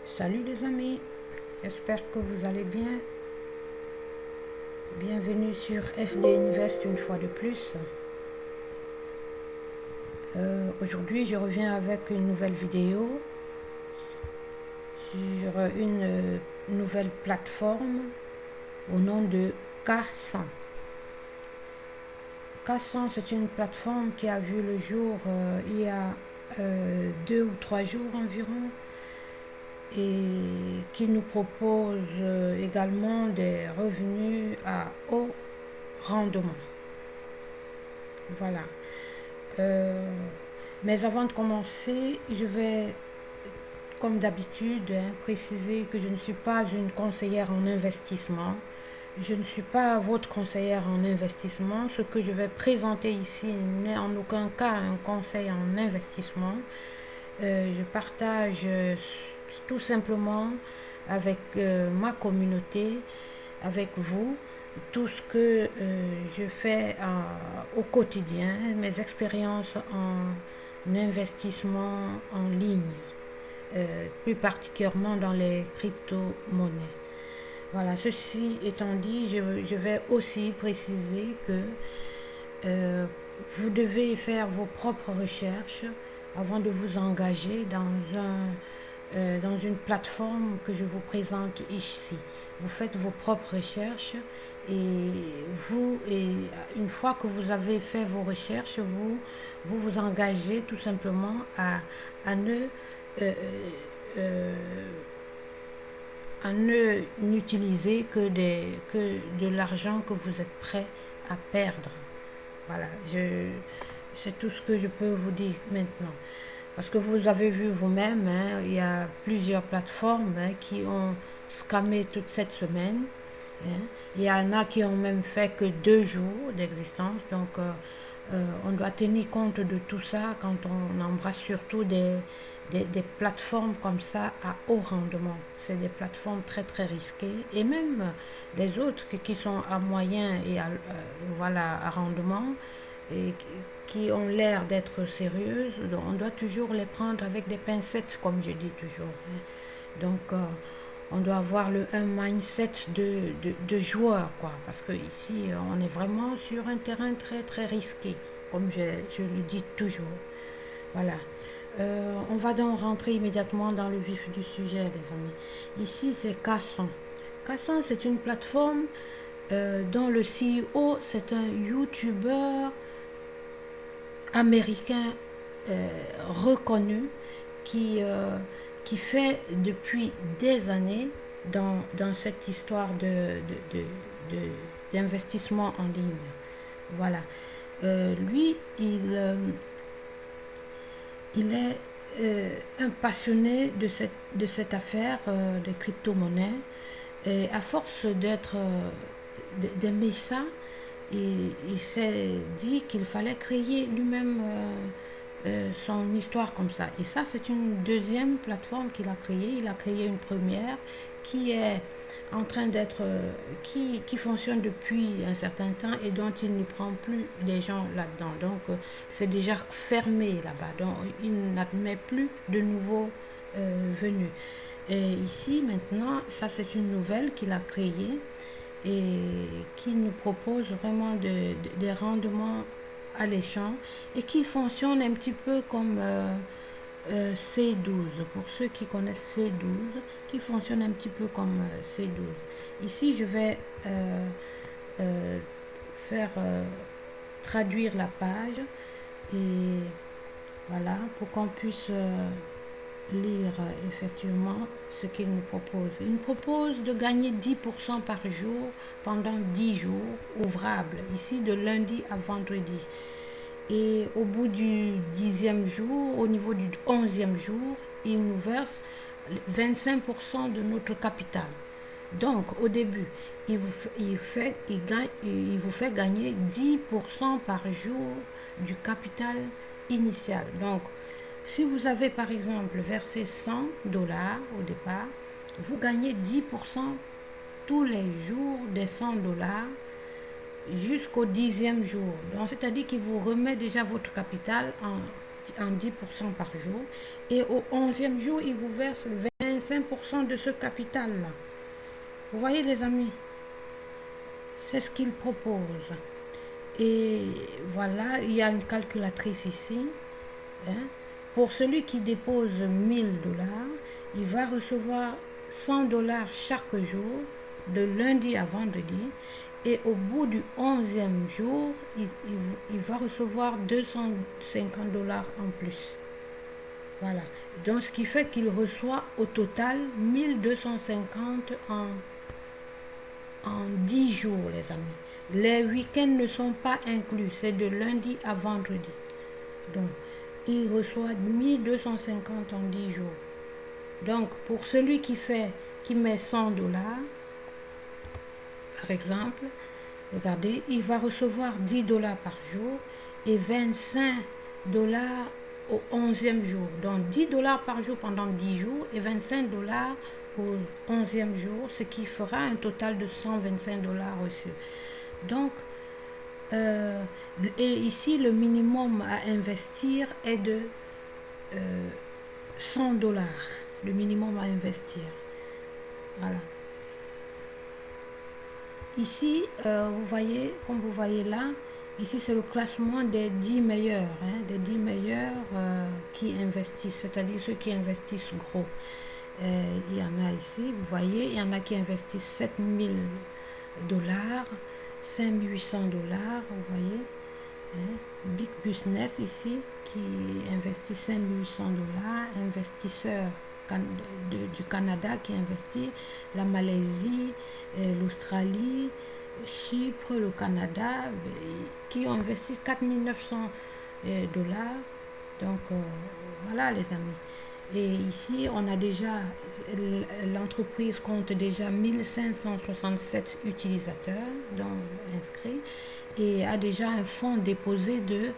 Salut les amis, j'espère que vous allez bien. Bienvenue sur FD Invest une fois de plus. Aujourd'hui, je reviens avec une nouvelle vidéo sur une nouvelle plateforme au nom de K100. K100, c'est une plateforme qui a vu le jour il y a 2 ou 3 jours environ et qui nous propose également des revenus à haut rendement. Voilà. Mais avant de commencer, je vais, comme d'habitude, préciser que je ne suis pas une conseillère en investissement. Je ne suis pas votre conseillère en investissement. Ce que je vais présenter ici n'est en aucun cas un conseil en investissement. Je partage tout simplement avec ma communauté, avec vous, tout ce que je fais au quotidien, mes expériences en investissement en ligne, plus particulièrement dans les crypto-monnaies. Voilà, ceci étant dit, je vais aussi préciser que vous devez faire vos propres recherches avant de vous engager dans une plateforme que je vous présente ici. Vous faites vos propres recherches et une fois que vous avez fait vos recherches, vous engagez tout simplement à ne euh, euh, à ne n'utiliser que de l'argent que vous êtes prêt à perdre. Voilà, c'est tout ce que je peux vous dire maintenant. Parce que vous avez vu vous-même, hein, il y a plusieurs plateformes qui ont scammé toute cette semaine. Hein. Il y en a qui ont même fait que 2 jours d'existence. Donc, on doit tenir compte de tout ça quand on embrasse surtout des plateformes comme ça à haut rendement. C'est des plateformes très très risquées. Et même les autres qui sont à moyen et voilà, à rendement et qui ont l'air d'être sérieuses, on doit toujours les prendre avec des pincettes, comme je dis toujours. Donc, on doit avoir un mindset de joueur, quoi. Parce que ici, on est vraiment sur un terrain très, très risqué, comme je le dis toujours. Voilà. On va donc rentrer immédiatement dans le vif du sujet, les amis. Ici, c'est K100. K100, c'est une plateforme dont le CEO, c'est un YouTuber américain reconnu qui, euh, qui fait depuis des années dans cette histoire d'investissement en ligne. Voilà. Lui, il est un passionné de cette affaire des crypto-monnaies. Et à force d'aimer ça, il s'est dit qu'il fallait créer lui-même son histoire comme ça. Et ça, c'est une deuxième plateforme qu'il a créée. Il a créé une première qui est en train qui fonctionne depuis un certain temps et dont il ne prend plus les gens là-dedans. Donc, c'est déjà fermé là-bas. Donc, il n'admet plus de nouveaux venus. Et ici, maintenant, ça, c'est une nouvelle qu'il a créée et qui nous propose vraiment des rendements alléchants et qui fonctionne un petit peu comme C12. Pour ceux qui connaissent C12, qui fonctionne un petit peu comme C12. Ici, je vais euh, faire traduire la page et voilà, pour qu'on puisse lire effectivement ce qu'il nous propose. Il nous propose de gagner 10% par jour pendant 10 jours ouvrables, ici de lundi à vendredi. Et au bout du 10e jour, au niveau du 11e jour, il nous verse 25% de notre capital. Donc, au début, il vous fait gagner 10% par jour du capital initial. Donc, si vous avez par exemple versé 100 dollars au départ, vous gagnez 10% tous les jours des 100 dollars jusqu'au 10e jour. Donc, c'est-à-dire qu'il vous remet déjà votre capital en 10% par jour. Et au 11e jour, il vous verse 25% de ce capital-là. Vous voyez les amis, c'est ce qu'il propose. Et voilà, il y a une calculatrice ici. Hein. Pour celui qui dépose 1000 $, il va recevoir 100 $ chaque jour, de lundi à vendredi. Et au bout du 11e jour, il va recevoir 250 $ en plus. Voilà. Donc, ce qui fait qu'il reçoit au total 1250 en 10 jours, les amis. Les week-ends ne sont pas inclus, c'est de lundi à vendredi. Donc, il reçoit 1250 en 10 jours. Donc, pour celui qui met 100 $, par exemple, regardez, il va recevoir 10 $ par jour et 25 $ au 11e jour. Donc 10 $ par jour pendant 10 jours et 25 $ au 11e jour, ce qui fera un total de 125 $ reçus. Donc, et ici, le minimum à investir est de 100 $. Le minimum à investir. Voilà. Ici, vous voyez, comme vous voyez là, ici c'est le classement des 10 meilleurs, des 10 meilleurs qui investissent, c'est-à-dire ceux qui investissent gros. Il y en a ici, vous voyez, il y en a qui investissent 7000 $, 5800 $, vous voyez. Big Business ici, qui investit 5800 $, investisseurs du Canada qui investit, la Malaisie, l'Australie, Chypre, le Canada, qui ont investi 4900 $. Donc voilà les amis. Et ici, on a déjà, l'entreprise compte déjà 1567 utilisateurs inscrits et a déjà un fonds déposé de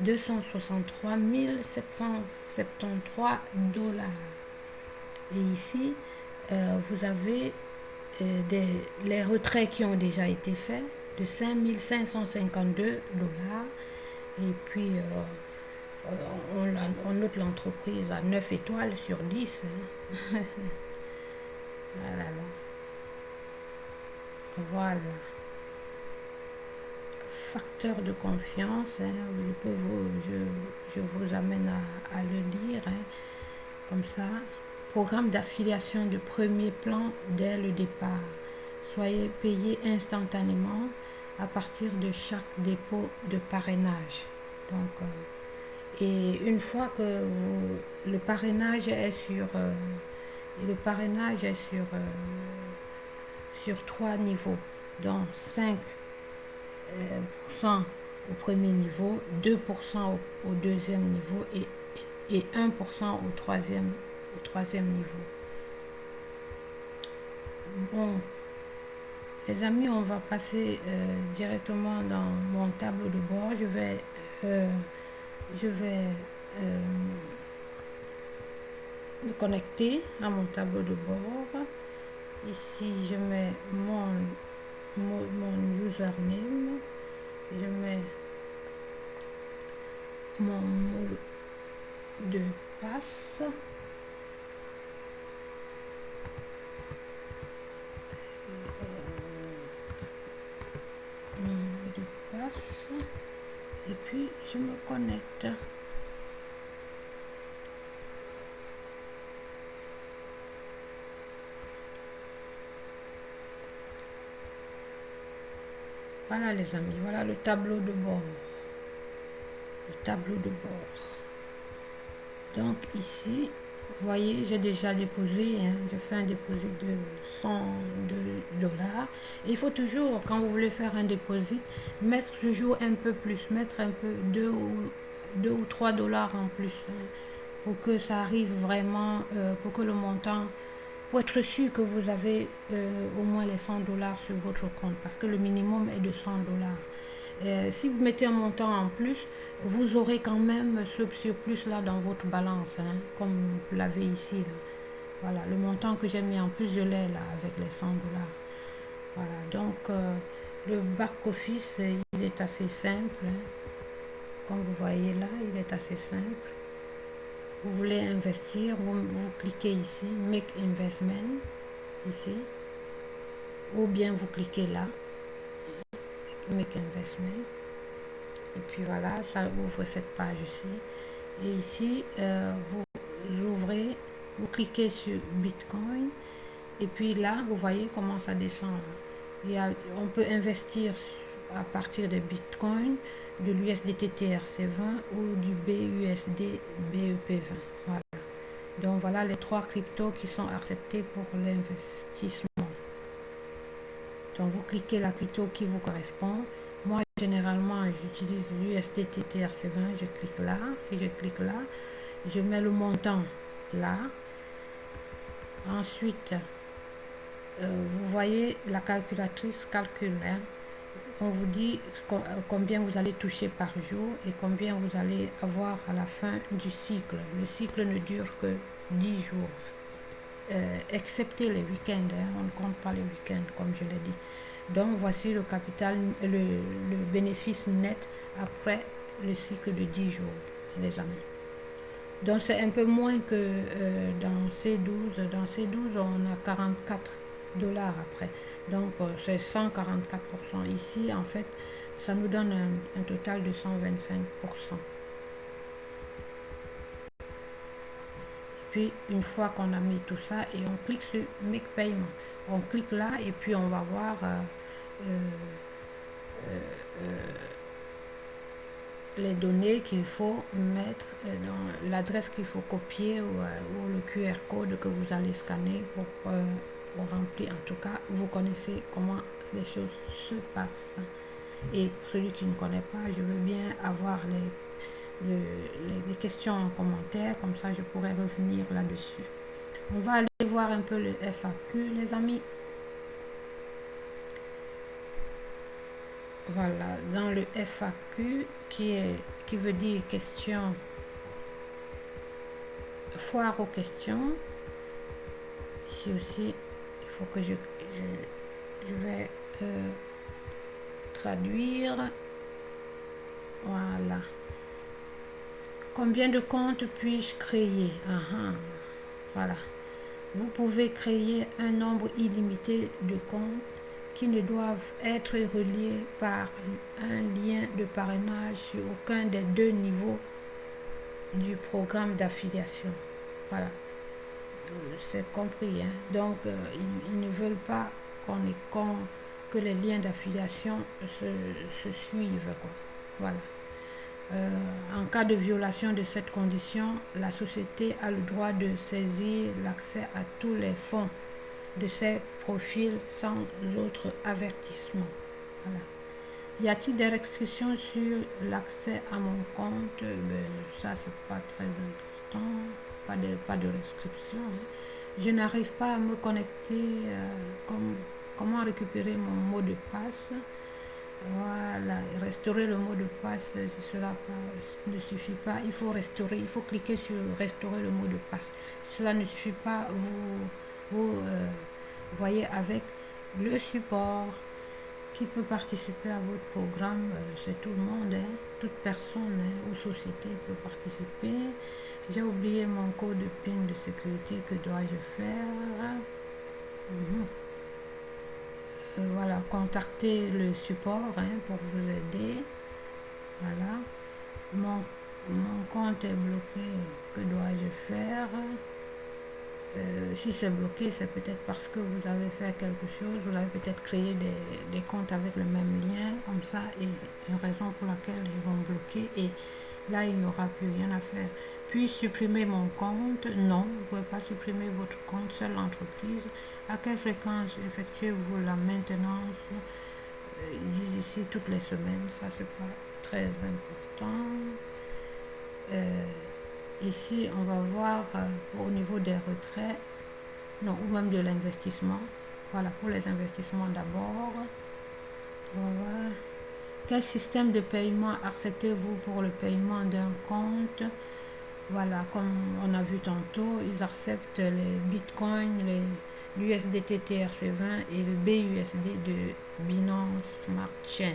263 773 $. Et ici, vous avez les retraits qui ont déjà été faits de 5552 $. Et puis, on note l'entreprise à 9 étoiles sur 10. Voilà. Voilà. Facteur de confiance, je vous amène à le lire, comme ça. Programme d'affiliation de premier plan dès le départ. Soyez payé instantanément à partir de chaque dépôt de parrainage. Donc, et une fois que le parrainage est sur sur 3 niveaux, donc 5% au premier niveau, 2% au deuxième niveau et 1% au troisième niveau. Bon, les amis, on va passer directement dans mon tableau de bord. Je vais me connecter à mon tableau de bord. Ici, je mets mon username. Je mets mon mot de passe. Mon mot de passe. Et puis, je me connecte. Voilà les amis, voilà le tableau de bord. Le tableau de bord. Donc ici, vous voyez, j'ai déjà déposé, j'ai fait un dépôt de 102 $. Et il faut toujours, quand vous voulez faire un dépôt, mettre toujours un peu plus, mettre un peu 2 ou 3 $ en plus, pour que ça arrive vraiment, pour que le montant, pour être sûr que vous avez au moins les 100 $ sur votre compte, parce que le minimum est de 100 $. Si vous mettez un montant en plus, vous aurez quand même ce surplus là dans votre balance, comme vous l'avez ici. Là. Voilà, le montant que j'ai mis en plus, je l'ai là avec les 100 $. Voilà, donc le back-office, il est assez simple. Comme vous voyez là, il est assez simple. vous voulez investir, vous cliquez ici, Make Investment, ici, ou bien vous cliquez là, Make Investment, et puis voilà, ça ouvre cette page ici. Et ici, vous ouvrez, vous cliquez sur Bitcoin, et puis là, vous voyez comment ça descend. On peut investir à partir de Bitcoin, de l'USDT TRC20 ou du BUSD BEP20. Voilà. Donc voilà les 3 cryptos qui sont acceptés pour l'investissement. Donc vous cliquez la crypto qui vous correspond. Moi généralement j'utilise l'USDT TRC20, je clique là. Si je clique là, je mets le montant là. Ensuite, vous voyez la calculatrice calcule. Hein. On vous dit combien vous allez toucher par jour et combien vous allez avoir à la fin du cycle. Le cycle ne dure que 10 jours, excepté les week-ends. Hein. On ne compte pas les week-ends, comme je l'ai dit. Donc, voici le capital, le bénéfice net après le cycle de 10 jours, les amis. Donc, c'est un peu moins que dans C12. Dans C12, on a 44 $ après. Donc, c'est 144%. Ici, en fait, ça nous donne un total de 125%. Puis, une fois qu'on a mis tout ça, et on clique sur Make Payment. On clique là, et puis on va voir les données qu'il faut mettre dans l'adresse qu'il faut copier ou le QR code que vous allez scanner pour remplir. En tout cas, vous connaissez comment les choses se passent. Et pour celui qui ne connaît pas, je veux bien avoir les questions en commentaire, comme ça je pourrais revenir là-dessus. On va aller voir un peu le FAQ, les amis. Voilà, dans le FAQ, qui veut dire question, foire aux questions. Ici aussi, il faut que je vais traduire. Voilà. Combien de comptes puis-je créer? Voilà. Vous pouvez créer un nombre illimité de comptes qui ne doivent être reliés par un lien de parrainage sur aucun des 2 niveaux du programme d'affiliation. Voilà. C'est compris. Hein? Donc, ils ne veulent pas que les liens d'affiliation se suivent. Quoi. Voilà. En cas de violation de cette condition, la société a le droit de saisir l'accès à tous les fonds de ses profils sans autre avertissement. Voilà. Y a-t-il des restrictions sur l'accès à mon compte? Ça, c'est pas très important. Pas de restrictions. Hein. Je n'arrive pas à me connecter. Comment récupérer mon mot de passe? Voilà, restaurer le mot de passe, si cela ne suffit pas, il faut cliquer sur restaurer le mot de passe. Si cela ne suffit pas, vous voyez avec le support qui peut participer à votre programme, c'est tout le monde, hein, toute personne ou société peut participer. J'ai oublié mon code PIN de sécurité, que dois-je faire? Voilà, contactez le support pour vous aider. Voilà, mon compte est bloqué, que dois-je faire? Si c'est bloqué, c'est peut-être parce que vous avez fait quelque chose, vous avez peut-être créé des comptes avec le même lien, comme ça, et une raison pour laquelle ils vont bloquer, et là, il n'y aura plus rien à faire. Puis supprimer mon compte? Non, vous ne pouvez pas supprimer votre compte, seule l'entreprise. À quelle fréquence effectuez-vous la maintenance? Ils disent ici toutes les semaines, ça c'est pas très important. Ici, on va voir au niveau des retraits, non, ou même de l'investissement. Voilà, pour les investissements d'abord. Voilà. Quel système de paiement acceptez-vous pour le paiement d'un compte? Voilà, comme on a vu tantôt, ils acceptent les bitcoins, l'USDT TRC20 et le BUSD de Binance Smart Chain.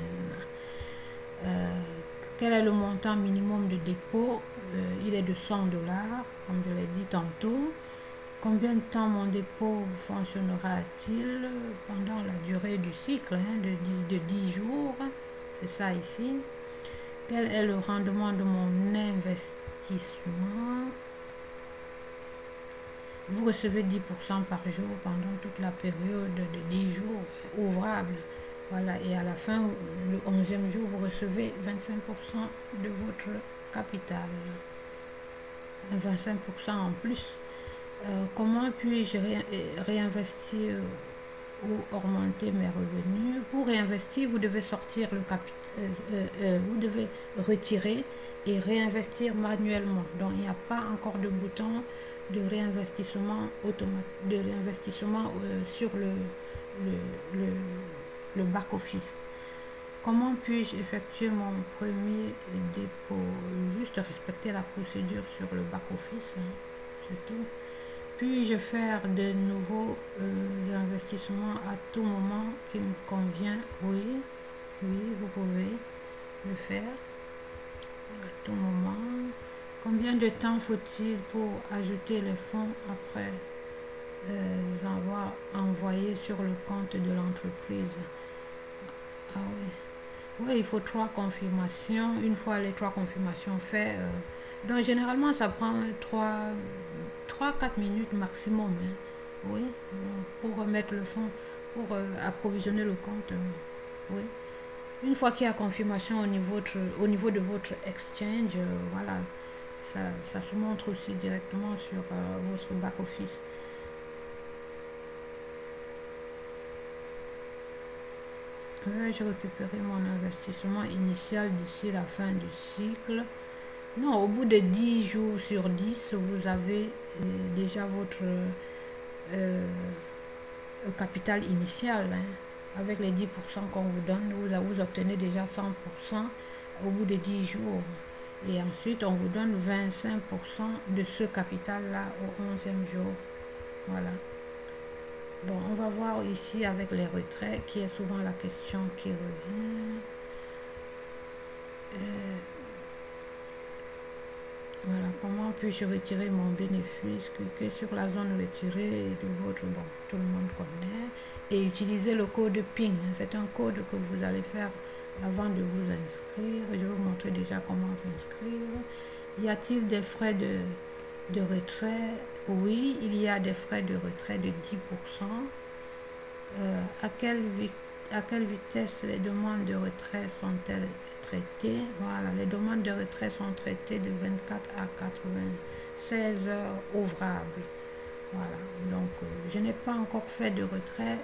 Quel est le montant minimum de dépôt? Il est de 100 $, comme je l'ai dit tantôt. Combien de temps mon dépôt fonctionnera-t-il pendant la durée du cycle, de 10 jours? C'est ça ici. Quel est le rendement de mon investissement? Vous recevez 10% par jour pendant toute la période de 10 jours ouvrables. Voilà, et à la fin, le 11e jour, vous recevez 25% de votre capital. 25% en plus. Comment puis-je réinvestir ou augmenter mes revenus? Pour réinvestir, vous devez sortir le capital, vous devez retirer et réinvestir manuellement. Donc, il n'y a pas encore de bouton de réinvestissement automatique, de réinvestissement sur le back-office. Comment puis-je effectuer mon premier dépôt? Juste respecter la procédure sur le back-office, c'est tout. Puis-je faire de nouveaux investissements à tout moment qui me convient? Oui, vous pouvez le faire à tout moment. Combien de temps faut-il pour ajouter les fonds après avoir envoyé sur le compte de l'entreprise? Ah oui. Oui, il faut 3 confirmations. Une fois les 3 confirmations faites, donc généralement ça prend 3-4 minutes maximum. Oui, pour remettre le fonds, pour approvisionner le compte. Oui. Une fois qu'il y a confirmation au niveau de votre exchange, voilà, ça se montre aussi directement sur votre back-office. Vais-je récupérer mon investissement initial d'ici la fin du cycle? Non, au bout de 10 jours sur 10, vous avez déjà votre capital initial. Avec les 10% qu'on vous donne, vous obtenez déjà 100% au bout de 10 jours. Et ensuite, on vous donne 25% de ce capital-là au 11e jour. Voilà. Bon, on va voir ici avec les retraits, qui est souvent la question qui revient. Voilà, comment puis-je retirer mon bénéfice? Cliquez sur la zone retirée de votre, bon, tout le monde connaît, et utilisez le code PIN. C'est un code que vous allez faire avant de vous inscrire. Je vais vous montrer déjà comment s'inscrire. Y a-t-il des frais de retrait? Oui, il y a des frais de retrait de 10%. À quelle vitesse les demandes de retrait sont-elles traitées? Voilà, les demandes de retrait sont traitées de 24 à 96 heures ouvrables. Voilà, donc je n'ai pas encore fait de retrait.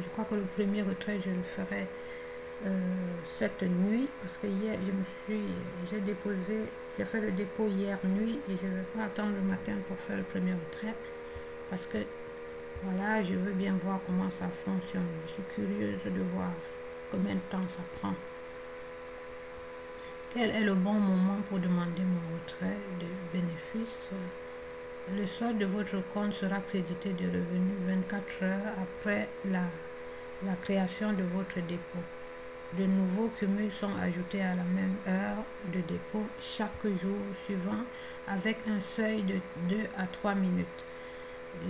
Je crois que le premier retrait, je le ferai cette nuit, parce que hier, j'ai fait le dépôt hier nuit et je ne vais pas attendre le matin pour faire le premier retrait, parce que voilà, je veux bien voir comment ça fonctionne. Je suis curieuse de voir combien de temps ça prend. Quel est le bon moment pour demander mon retrait de bénéfices? Le solde de votre compte sera crédité de revenus 24 heures après la création de votre dépôt. De nouveaux cumuls sont ajoutés à la même heure de dépôt chaque jour suivant avec un seuil de 2 à 3 minutes.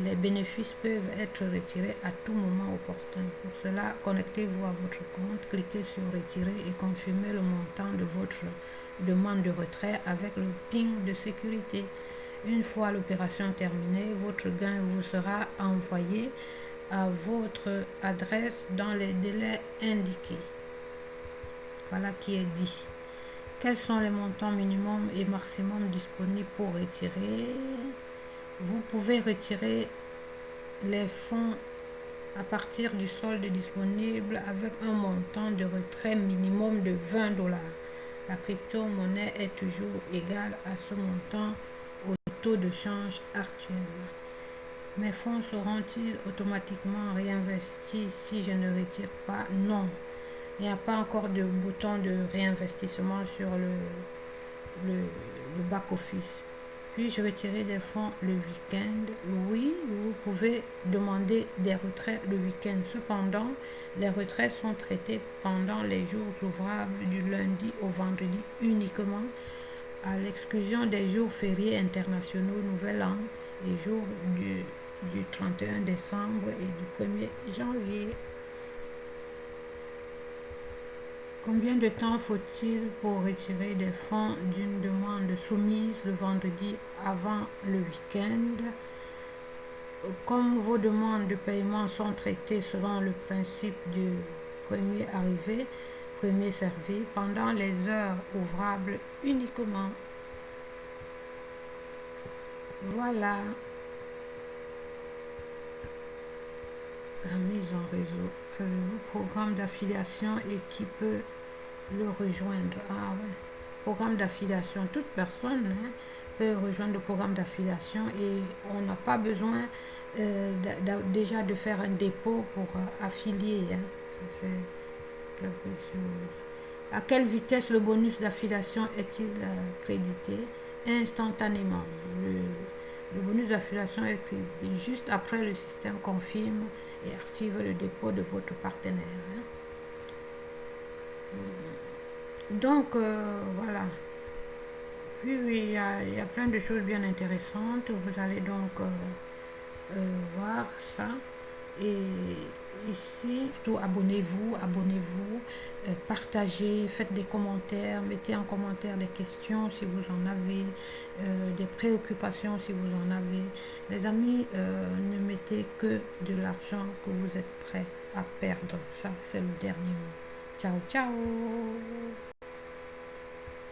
Les bénéfices peuvent être retirés à tout moment opportun. Pour cela, connectez-vous à votre compte, cliquez sur Retirer et confirmez le montant de votre demande de retrait avec le PIN de sécurité. Une fois l'opération terminée, votre gain vous sera envoyé à votre adresse dans les délais indiqués. Voilà qui est dit. Quels sont les montants minimum et maximum disponibles pour retirer? Vous pouvez retirer les fonds à partir du solde disponible avec un montant de retrait minimum de 20 $. La crypto-monnaie est toujours égale à ce montant au taux de change actuel. Mes fonds seront-ils automatiquement réinvestis si je ne retire pas? Non. Il n'y a pas encore de bouton de réinvestissement sur le back-office. Puis-je retirer des fonds le week-end? Oui, vous pouvez demander des retraits le week-end. Cependant, les retraits sont traités pendant les jours ouvrables du lundi au vendredi uniquement, à l'exclusion des jours fériés internationaux, Nouvel An et jours du 31 décembre et du 1er janvier. Combien de temps faut-il pour retirer des fonds d'une demande soumise le vendredi avant le week-end? Comme vos demandes de paiement sont traitées selon le principe du premier arrivé, premier servi, pendant les heures ouvrables uniquement. Voilà la mise en réseau. Programme d'affiliation et qui peut le rejoindre. Ah ouais. Programme d'affiliation. Toute personne peut rejoindre le programme d'affiliation et on n'a pas besoin déjà de faire un dépôt pour affilier. Ça, c'est quelque chose. À quelle vitesse le bonus d'affiliation est-il crédité? Instantanément. Le bonus d'affiliation est crédité juste après le système confirme et active le dépôt de votre partenaire. Donc, voilà. Oui, oui, il y a plein de choses bien intéressantes. Vous allez donc voir ça. Et ici, tout abonnez-vous, partagez, faites des commentaires, mettez en commentaire des questions si vous en avez, des préoccupations si vous en avez. Les amis, ne mettez que de l'argent que vous êtes prêts à perdre. Ça, c'est le dernier mot. Ciao, ciao!